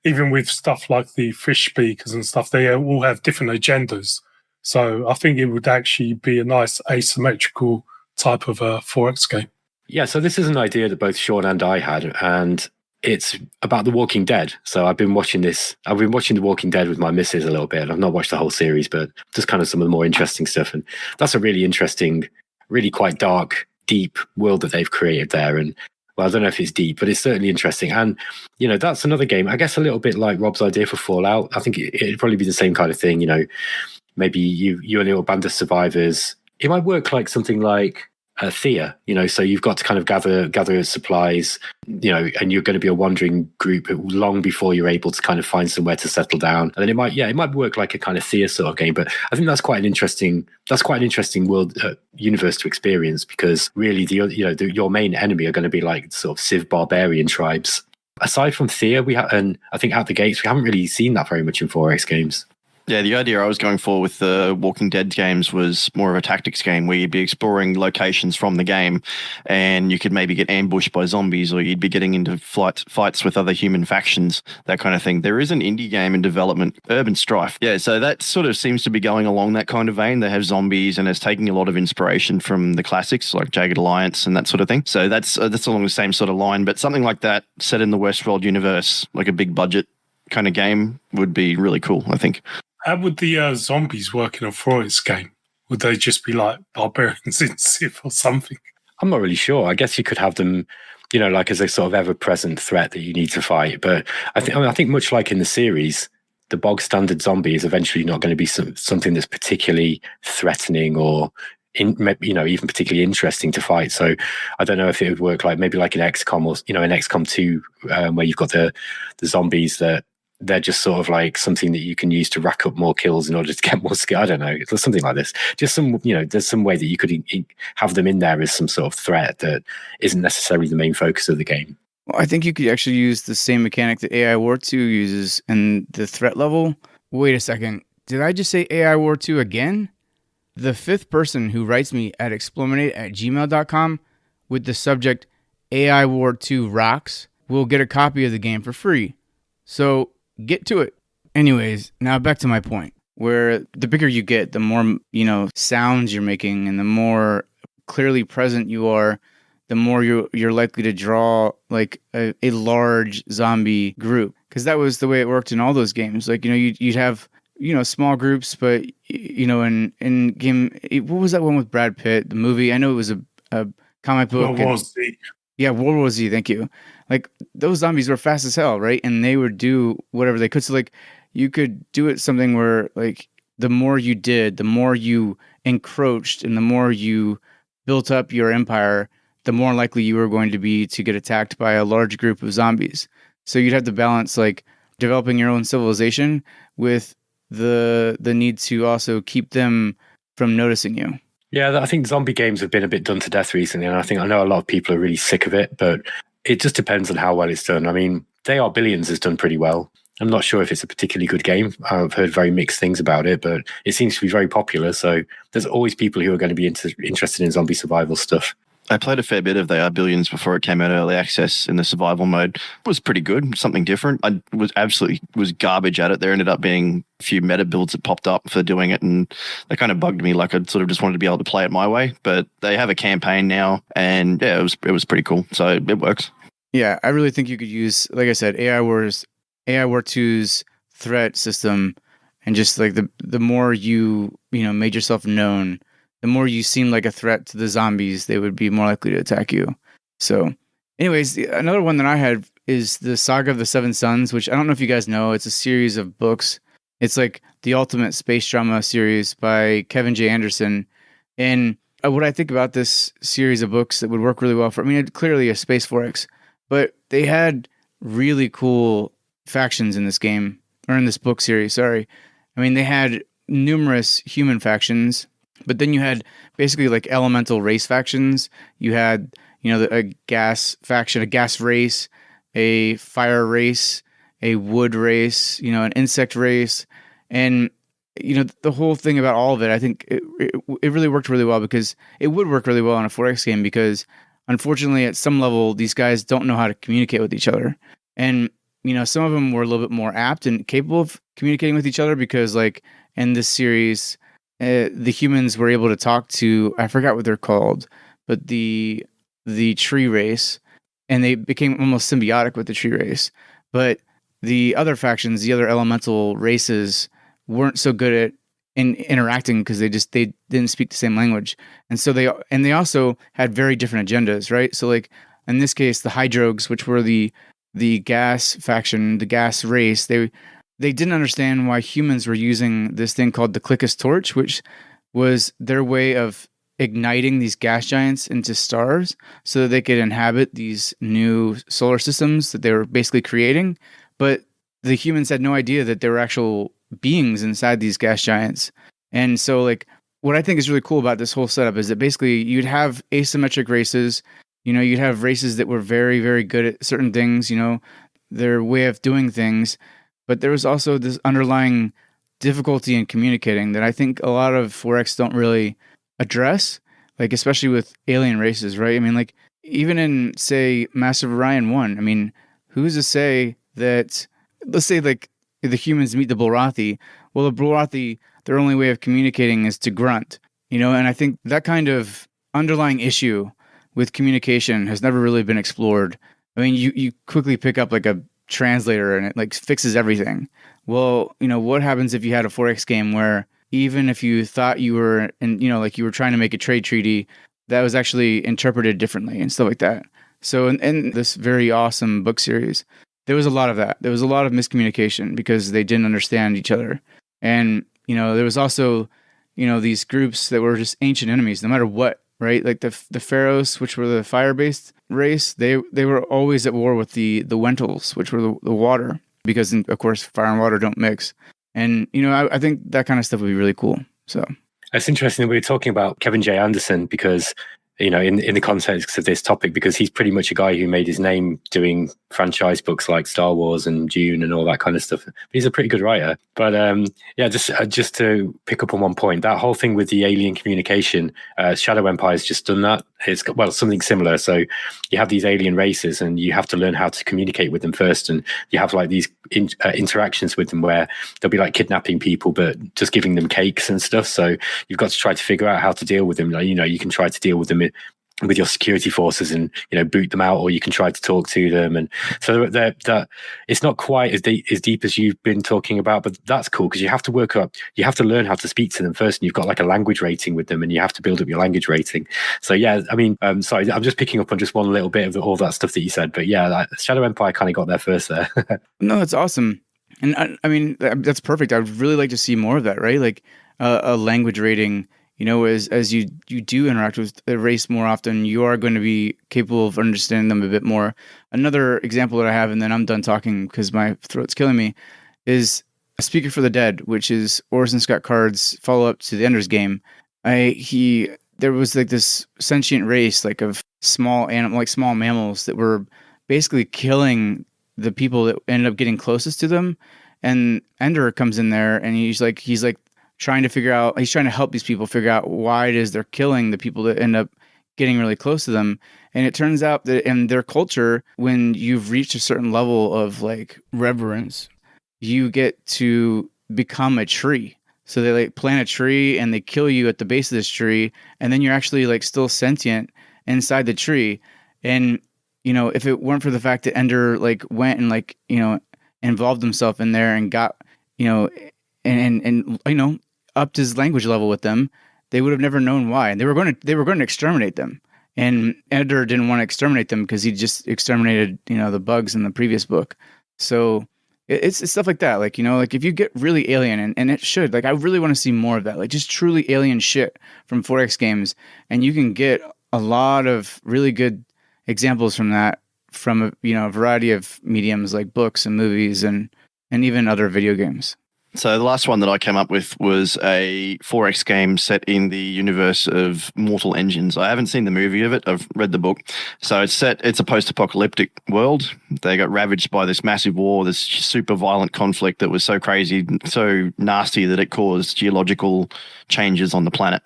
even with stuff like the fish speakers and stuff, they all have different agendas. So I think it would actually be a nice asymmetrical type of a 4X game. Yeah, so this is an idea that both Shaun and I had, and it's about The Walking Dead. So I've been watching The Walking Dead with my missus a little bit. I've not watched the whole series, but just kind of some of the more interesting stuff. And that's a really interesting, really quite dark, deep world that they've created there. And well, I don't know if it's deep, but it's certainly interesting. And, that's another game, I guess a little bit like Rob's idea for Fallout. I think it'd probably be the same kind of thing, maybe you and a little band of survivors. It might work like something like Thea, so you've got to kind of gather supplies, and you're going to be a wandering group long before you're able to kind of find somewhere to settle down. And then it might work like a kind of Thea sort of game. But I think that's quite an interesting world universe to experience, because really your main enemy are going to be like sort of Civ barbarian tribes. Aside from Thea, and I think out the gates we haven't really seen that very much in 4X games. Yeah, the idea I was going for with the Walking Dead games was more of a tactics game where you'd be exploring locations from the game and you could maybe get ambushed by zombies or you'd be getting into fights with other human factions, that kind of thing. There is an indie game in development, Urban Strife. Yeah, so that sort of seems to be going along that kind of vein. They have zombies and it's taking a lot of inspiration from the classics like Jagged Alliance and that sort of thing. So that's along the same sort of line, but something like that set in the Westworld universe, like a big budget kind of game would be really cool, I think. How would the zombies work in a Freud's game? Would they just be like barbarians in Civ or something? I'm not really sure. I guess you could have them, like as a sort of ever-present threat that you need to fight. But I think much like in the series, the bog standard zombie is eventually not going to be something that's particularly threatening or even particularly interesting to fight. So I don't know if it would work maybe like in XCOM or in XCOM 2, where you've got the zombies that they're just sort of like something that you can use to rack up more kills in order to get more skill. I don't know. It's something like this. Just there's some way that you could have them in there as some sort of threat that isn't necessarily the main focus of the game. Well, I think you could actually use the same mechanic that AI War 2 uses in the threat level. Wait a second. Did I just say AI War 2 again? The fifth person who writes me at explominate@gmail.com with the subject AI War 2 rocks will get a copy of the game for free. So get to it. Anyways, now back to my point, where the bigger you get, the more, sounds you're making and the more clearly present you are, the more you're likely to draw like a large zombie group. Because that was the way it worked in all those games. Like, you'd have, small groups, but, in game, what was that one with Brad Pitt, the movie? I know it was a comic book. World War Z. Yeah, World War Z, thank you. Like, those zombies were fast as hell, right? And they would do whatever they could. So, like, you could do it something where, like, the more you did, the more you encroached and the more you built up your empire, the more likely you were going to be to get attacked by a large group of zombies. So you'd have to balance, like, developing your own civilization with the need to also keep them from noticing you. Yeah, I think zombie games have been a bit done to death recently, and I know a lot of people are really sick of it, but it just depends on how well it's done. I mean, They Are Billions has done pretty well. I'm not sure if it's a particularly good game. I've heard very mixed things about it, but it seems to be very popular. So there's always people who are going to be interested in zombie survival stuff. I played a fair bit of They Are Billions before it came out early access in the survival mode. It was pretty good, something different. I was garbage at it. There ended up being a few meta builds that popped up for doing it, and they kind of bugged me. Like, I sort of just wanted to be able to play it my way. But they have a campaign now, and yeah, it was pretty cool. So it works. Yeah, I really think you could use, like I said, AI War 2's threat system, and just like the more you made yourself known, the more you seem like a threat to the zombies, they would be more likely to attack you. So, anyways, another one that I had is the Saga of the Seven Suns, which I don't know if you guys know. It's a series of books. It's like the ultimate space drama series by Kevin J. Anderson. And what I think about this series of books that would work really well it's clearly a Space 4X, but they had really cool factions in this game, or in this book series, sorry. They had numerous human factions, but then you had basically like elemental race factions. You had, a gas faction, a gas race, a fire race, a wood race, an insect race. And, the whole thing about all of it, I think it really worked really well, because it would work really well in a 4X game, because unfortunately at some level, these guys don't know how to communicate with each other. And, some of them were a little bit more apt and capable of communicating with each other, because like in this series, the humans were able to talk to, I forgot what they're called, but the tree race, and they became almost symbiotic with the tree race. But the other factions, the other elemental races, weren't so good at interacting, because they didn't speak the same language, and so they also had very different agendas, right? So like in this case, the Hydrogues, which were the gas faction, the gas race, they didn't understand why humans were using this thing called the Clickus torch, which was their way of igniting these gas giants into stars so that they could inhabit these new solar systems that they were basically creating. But the humans had no idea that there were actual beings inside these gas giants. And so like what I think is really cool about this whole setup is that basically you'd have asymmetric races. You'd have races that were very, very good at certain things, their way of doing things. But there was also this underlying difficulty in communicating that I think a lot of 4X don't really address, like especially with alien races, right? I mean, like even in say Mass of Orion 1, I mean, who's to say that, let's say like the humans meet the Bulrathi, well, the Bulrathi, their only way of communicating is to grunt, you know, and I think that kind of underlying issue with communication has never really been explored. I mean, you quickly pick up like a translator and it like fixes everything. Well, you know, what happens if you had a 4X game where even if you thought you were, and you know, like you were trying to make a trade treaty that was actually interpreted differently and stuff like that. So in this very awesome book series, there was a lot of that. There was a lot of miscommunication because they didn't understand each other. And, you know, there was also, you know, these groups that were just ancient enemies, no matter what, right? Like the Pharaohs, which were the fire-based race, they were always at war with the Wentels, which were the water, because, of course, fire and water don't mix. And, you know, I think that kind of stuff would be really cool. So it's interesting that we were talking about Kevin J. Anderson because, you know, in the context of this topic, because he's pretty much a guy who made his name doing franchise books like Star Wars and Dune and all that kind of stuff. But he's a pretty good writer. But yeah, just to pick up on one point, that whole thing with the alien communication, Shadow Empire's just done that. It's got, well, something similar. So you have these alien races and you have to learn how to communicate with them first. And you have like these interactions with them where they'll be like kidnapping people, but just giving them cakes and stuff. So you've got to try to figure out how to deal with them. You know, you can try to deal with them with your security forces and, you know, boot them out, or you can try to talk to them. And so that it's not quite as deep as you've been talking about, but that's cool because you have to you have to learn how to speak to them first, and you've got like a language rating with them, and you have to build up your language rating. So yeah, I mean, sorry, I'm just picking up on just one little bit of all that stuff that you said, but yeah, Shadow Empire kind of got there first there. No, that's awesome. And I mean, that's perfect. I would really like to see more of that, right? Like a language rating. You know, as you do interact with a race more often, you are going to be capable of understanding them a bit more. Another example that I have, and then I'm done talking because my throat's killing me, is A Speaker for the Dead, which is Orson Scott Card's follow-up to the Ender's Game. There was like this sentient race, like of small mammals that were basically killing the people that ended up getting closest to them. And Ender comes in there, and he's like trying to help these people figure out why it is they're killing the people that end up getting really close to them. And it turns out that in their culture, when you've reached a certain level of like reverence, you get to become a tree. So they like plant a tree and they kill you at the base of this tree, and then you're actually like still sentient inside the tree. And, you know, if it weren't for the fact that Ender like went and like, you know, involved himself in there and got, you know, and you know, upped his language level with them, they would have never known why. And they were going to exterminate them. And Ender didn't want to exterminate them because he just exterminated, you know, the bugs in the previous book. So it's stuff like that. Like, you know, like if you get really alien, and it should, like, I really want to see more of that, like just truly alien shit from 4X games. And you can get a lot of really good examples from that, from, you know, a variety of mediums like books and movies and even other video games. So the last one that I came up with was a 4X game set in the universe of Mortal Engines. I haven't seen the movie of it. I've read the book. So it's a post-apocalyptic world. They got ravaged by this massive war, this super violent conflict that was so crazy, so nasty that it caused geological changes on the planet.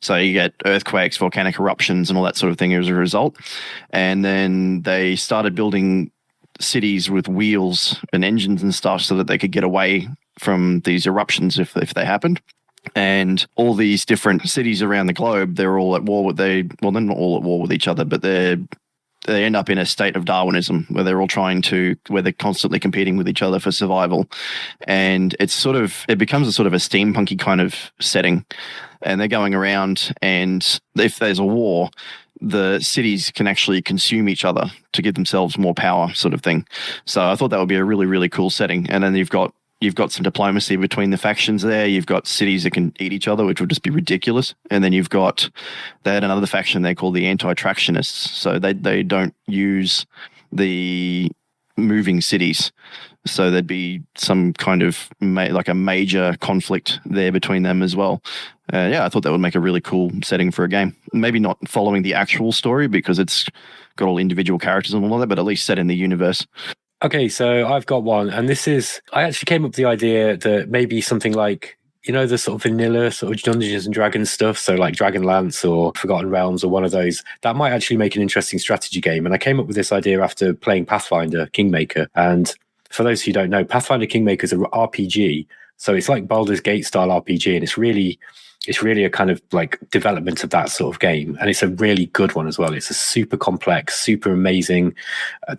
So you get earthquakes, volcanic eruptions, and all that sort of thing as a result. And then they started building cities with wheels and engines and stuff so that they could get away from these eruptions if they happened. And all these different cities around the globe, they're all at war with they're not all at war with each other, but they end up in a state of Darwinism where they're constantly competing with each other for survival. And it becomes a sort of a steampunky kind of setting. And they're going around, and if there's a war, the cities can actually consume each other to give themselves more power, sort of thing. So I thought that would be a really, really cool setting. And then you've got some diplomacy between the factions there. You've got cities that can eat each other, which would just be ridiculous. And then they had another faction they call the anti-tractionists. So they don't use the moving cities. So there'd be some kind of like a major conflict there between them as well. Yeah, I thought that would make a really cool setting for a game. Maybe not following the actual story because it's got all individual characters and all that, but at least set in the universe. Okay, so I've got one, and I actually came up with the idea that maybe something like, the sort of vanilla sort of Dungeons and Dragons stuff, so like Dragonlance or Forgotten Realms or one of those, that might actually make an interesting strategy game. And I came up with this idea after playing Pathfinder Kingmaker. And for those who don't know, Pathfinder Kingmaker is an RPG, so it's like Baldur's Gate style RPG, and it's really a kind of like development of that sort of game, and it's a really good one as well. It's a super complex, super amazing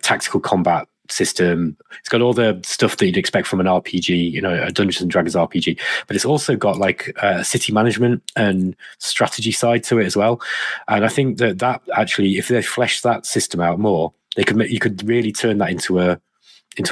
tactical combat system. It's got all the stuff that you'd expect from an RPG, a Dungeons and Dragons RPG, but it's also got like city management and strategy side to it as well. And I think that actually, if they flesh that system out more, you could really turn that into an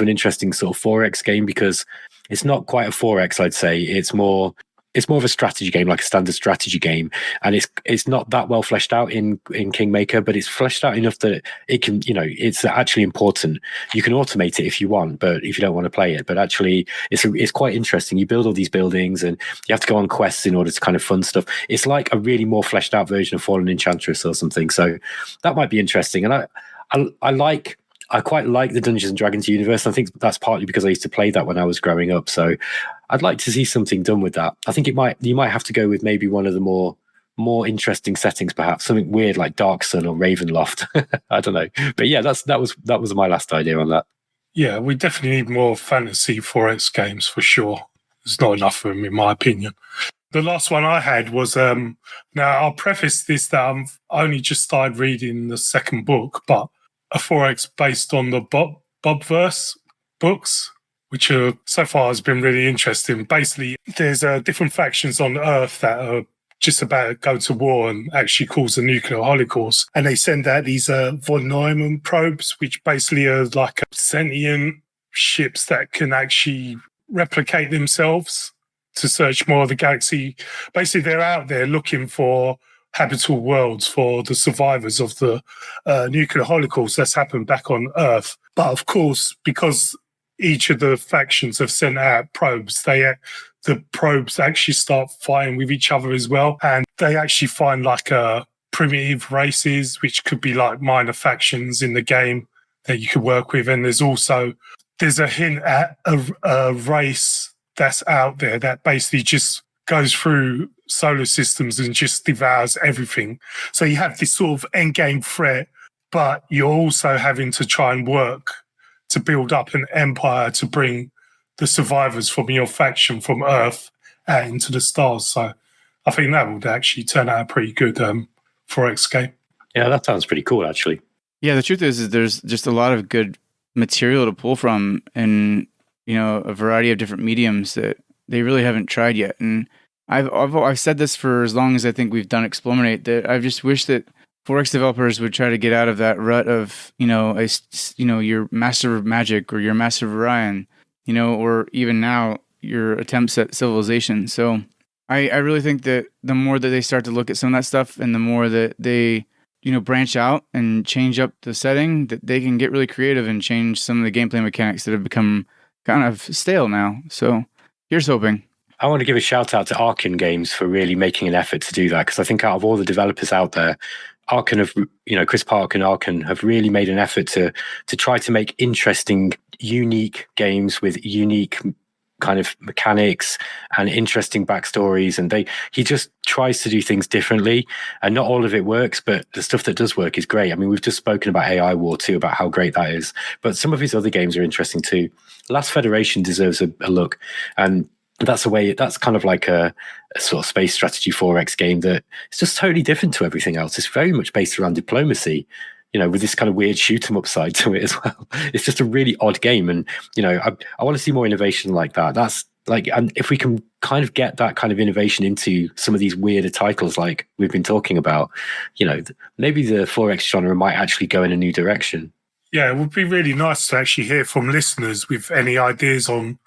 interesting sort of 4X game, because it's not quite a 4X, I'd say. It's more of a strategy game, like a standard strategy game, and it's not that well fleshed out in Kingmaker, but it's fleshed out enough that it can, it's actually important. You can automate it if you want, but if you don't want to play it, but actually it's quite interesting. You build all these buildings, and you have to go on quests in order to kind of fund stuff. It's like a really more fleshed out version of Fallen Enchantress or something. So that might be interesting, and I quite like the Dungeons and Dragons universe. I think that's partly because I used to play that when I was growing up. So I'd like to see something done with that. I think you might have to go with maybe one of the more interesting settings, perhaps something weird like Dark Sun or Ravenloft. I don't know, but yeah, that was my last idea on that. Yeah, we definitely need more fantasy 4X games for sure. There's not enough of them, in my opinion. The last one I had was now I'll preface this that I've only just started reading the second book, but a 4X based on the Bobverse books, which are so far has been really interesting. Basically, there's different factions on Earth that are just about to go to war and actually cause a nuclear holocaust. And they send out these von Neumann probes, which basically are like sentient ships that can actually replicate themselves to search more of the galaxy. Basically, they're out there looking for habitable worlds for the survivors of the nuclear holocaust that's happened back on Earth. But of course, because each of the factions have sent out probes, the probes actually start fighting with each other as well. And they actually find like primitive races, which could be like minor factions in the game that you could work with. And there's a hint at a race that's out there that basically just goes through solar systems and just devours everything. So you have this sort of endgame threat, but you're also having to try and work to build up an empire to bring the survivors from your faction from Earth out into the stars. So I think that would actually turn out a pretty good 4X game. Yeah, that sounds pretty cool, actually. Yeah, the truth is there's just a lot of good material to pull from in, a variety of different mediums that they really haven't tried yet. And I've said this for as long as I think we've done Explominate, that I just wish that 4X developers would try to get out of that rut of, your Master of Magic or your Master of Orion, or even now your attempts at Civilization. So I really think that the more that they start to look at some of that stuff and the more that they, branch out and change up the setting, that they can get really creative and change some of the gameplay mechanics that have become kind of stale now. So here's hoping. I want to give a shout out to Arkan Games for really making an effort to do that, because I think out of all the developers out there, Arkan Chris Park and Arkan have really made an effort to try to make interesting, unique games with unique kind of mechanics and interesting backstories. And he just tries to do things differently, and not all of it works, but the stuff that does work is great. I mean, we've just spoken about AI War 2, about how great that is, but some of his other games are interesting too. Last Federation deserves a look, and that's kind of like a sort of space strategy 4X game that it's just totally different to everything else. It's very much based around diplomacy, with this kind of weird shoot 'em up side to it as well. It's just a really odd game. And, I want to see more innovation like that. That's like, and if we can kind of get that kind of innovation into some of these weirder titles like we've been talking about, maybe the 4X genre might actually go in a new direction. Yeah, it would be really nice to actually hear from listeners with any ideas on,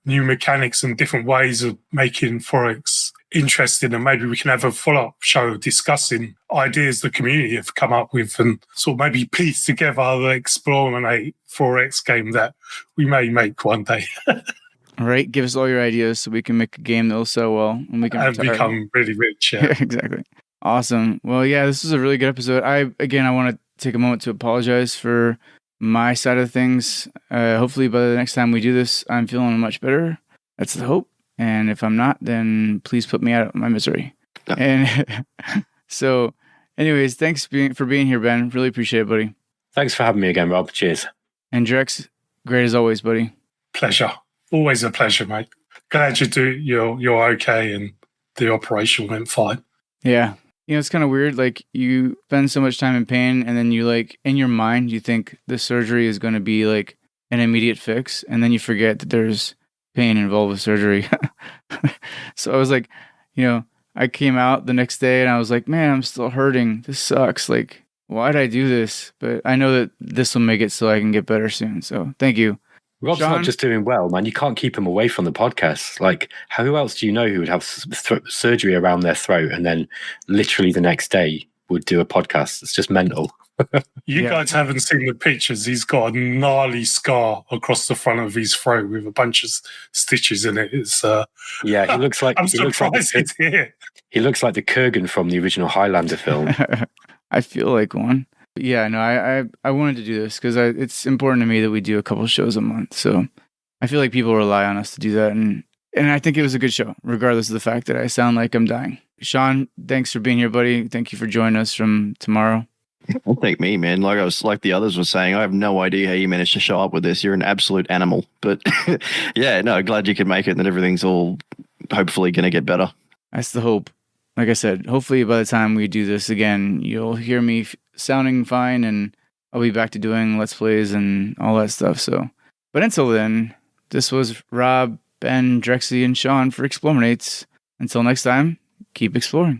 new mechanics and different ways of making 4X interesting, and maybe we can have a follow-up show discussing ideas the community have come up with and sort of maybe piece together the Explominate 4X game that we may make one day. All right, give us all your ideas so we can make a game that will sell well and we can become really rich. Yeah. Exactly. Awesome. Well, yeah, this was a really good episode. I want to take a moment to apologize for my side of things. Hopefully by the next time we do this, I'm feeling much better. That's the hope. And if I'm not, then please put me out of my misery. Yeah. And so anyways, thanks for being here, Ben. Really appreciate it, buddy. Thanks for having me again, Rob. Cheers. And Drex, great as always, buddy. Pleasure. Always a pleasure, mate. Glad you're okay and the operation went fine. Yeah. It's kind of weird. Like, you spend so much time in pain, and then you, like, in your mind, you think the surgery is going to be like an immediate fix, and then you forget that there's pain involved with surgery. So I was like, I came out the next day and I was like, man, I'm still hurting. This sucks. Like, why did I do this? But I know that this will make it so I can get better soon. So thank you. Rob's Shaun? not just doing well, man. You can't keep him away from the podcast. Like, who else do you know who would have surgery around their throat and then literally the next day would do a podcast? It's just mental. You guys haven't seen the pictures. He's got a gnarly scar across the front of his throat with a bunch of stitches in it. It's he looks like I'm surprised it's here. He looks like the Kurgan from the original Highlander film. I feel like one. Yeah, no, I wanted to do this because it's important to me that we do a couple shows a month. So I feel like people rely on us to do that. And I think it was a good show, regardless of the fact that I sound like I'm dying. Shaun, thanks for being here, buddy. Thank you for joining us from tomorrow. Don't thank me, man. Like the others were saying, I have no idea how you managed to show up with this. You're an absolute animal. But yeah, no, glad you could make it and that everything's all hopefully going to get better. That's the hope. Like I said, hopefully by the time we do this again, you'll hear me sounding fine and I'll be back to doing Let's Plays and all that stuff. So, but until then, this was Rob, Ben, Drexy, and Shaun for Explominates. Until next time, keep exploring.